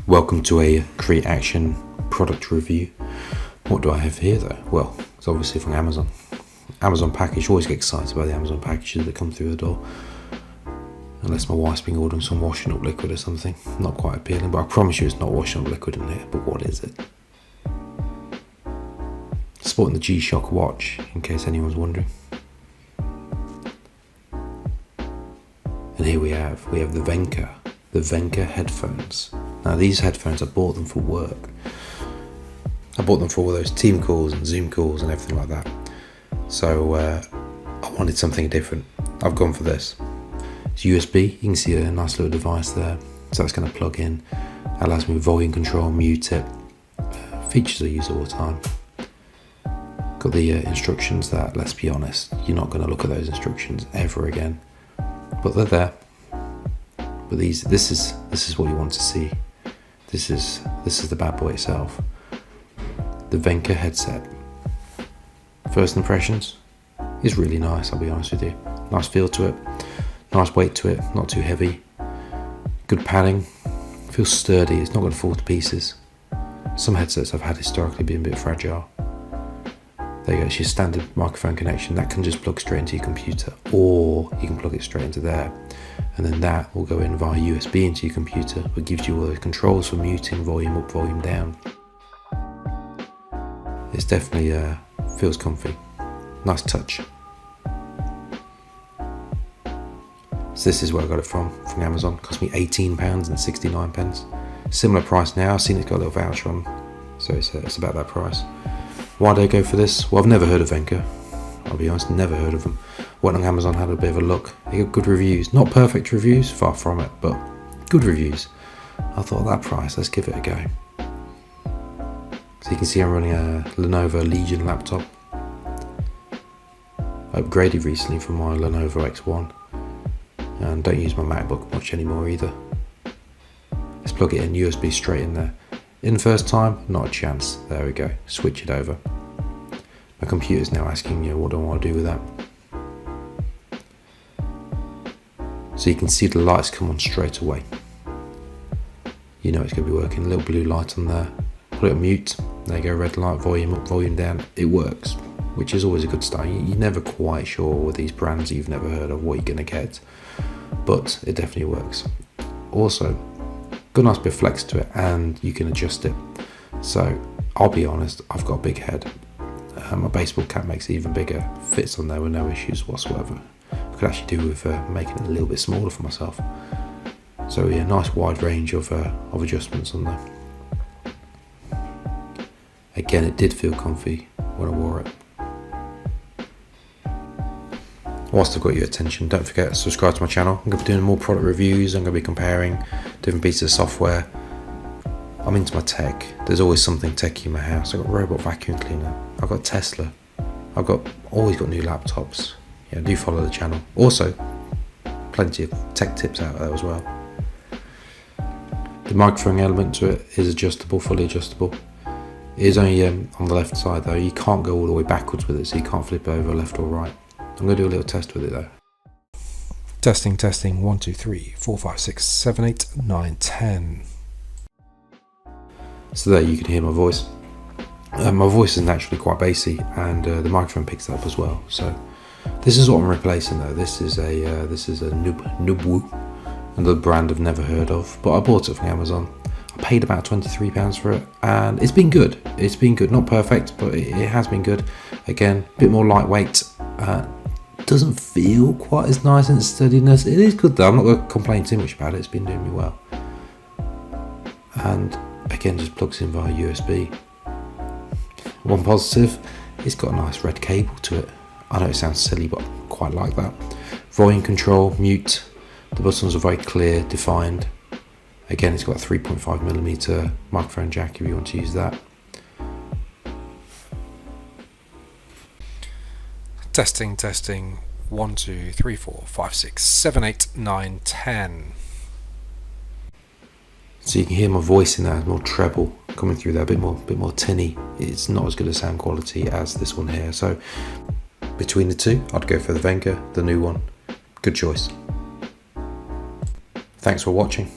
Welcome to a Create Action product review. What do I have here though? Well, it's obviously from Amazon. Amazon package, always get excited by the Amazon packages that come through the door. Unless my wife's been ordering some washing up liquid or something. Not quite appealing, but I promise you it's not washing up liquid in here. But what is it? Sporting the G-Shock watch, in case anyone's wondering. And here we have the Venker headphones. Now these headphones, I bought them for work. I bought them for all those team calls and Zoom calls and everything like that. So I wanted something different. I've gone for this. It's USB. You can see a nice little device there. So that's going to plug in. Allows me volume control, mute it. Features I use all the time. Got the instructions that, let's be honest, you're not going to look at those instructions ever again. But they're there. But this is what you want to see. This is the bad boy itself. The Venker headset. First impressions is really nice, I'll be honest with you. Nice feel to it, nice weight to it, not too heavy. Good padding, feels sturdy, it's not going to fall to pieces. Some headsets I've had historically been a bit fragile. There you go, it's your standard microphone connection. That can just plug straight into your computer, or you can plug it straight into there. And then that will go in via USB into your computer, but gives you all the controls for muting, volume up, volume down. It's definitely feels comfy. Nice touch. So this is where I got it from Amazon. It cost me £18.69. Similar price now. I've seen it's got a little voucher on, so it's about that price. Why did I go for this? Well, I've never heard of Venker. I'll be honest, never heard of them. Went on Amazon, had a bit of a look. They got good reviews. Not perfect reviews, far from it, but good reviews. I thought, that price, let's give it a go. So you can see I'm running a Lenovo Legion laptop. I upgraded recently from my Lenovo X1 and don't use my MacBook much anymore either. Let's plug it in, USB straight in there. In the first time, not a chance. There we go, switch it over. My computer's now asking me what do I want to do with that. So you can see the lights come on straight away. You know it's going to be working. A little blue light on there. Put it on mute. There you go, red light, volume up, volume down. It works, which is always a good start. You're never quite sure with these brands that you've never heard of what you're going to get, but it definitely works. Also, got a nice bit of flex to it, and you can adjust it. So I'll be honest, I've got a big head. My baseball cap makes it even bigger. Fits on there with no issues whatsoever. I could actually do with making it a little bit smaller for myself. So yeah, nice wide range of adjustments on there. Again, it did feel comfy when I wore it. Whilst I've got your attention, don't forget to subscribe to my channel. I'm going to be doing more product reviews. I'm going to be comparing different pieces of software. I'm into my tech. There's always something techy in my house. I've got a robot vacuum cleaner. I've got Tesla. I've always got new laptops. Yeah, do follow the channel. Also, plenty of tech tips out there as well. The microphone element to it is adjustable, fully adjustable. It is only on the left side though. You can't go all the way backwards with it, so you can't flip over left or right. I'm going to do a little test with it though. Testing, 1, 2, 3, 4, 5, 6, 7, 8, 9, 10. So there you can hear my voice. My voice is naturally quite bassy, and the microphone picks it up as well. So this is what I'm replacing though. This is a Nubwu, another brand I've never heard of, but I bought it from Amazon. I paid about £23 for it, and it's been good. It's been good, not perfect, but it has been good. Again, a bit more lightweight. Doesn't feel quite as nice in its steadiness. It is good though. I'm not going to complain too much about it. It's been doing me well. And again, just plugs in via USB. One positive, it's got a nice red cable to it. I know it sounds silly, but I quite like that. Volume control, mute. The buttons are very clear, defined. Again, it's got a 3.5mm microphone jack if you want to use that. Testing. 1, 2, 3, 4, 5, 6, 7, 8, 9, 10. So you can hear my voice in there, more treble coming through there, a bit more tinny. It's not as good a sound quality as this one here. So between the two, I'd go for the Venker, the new one. Good choice. Thanks for watching.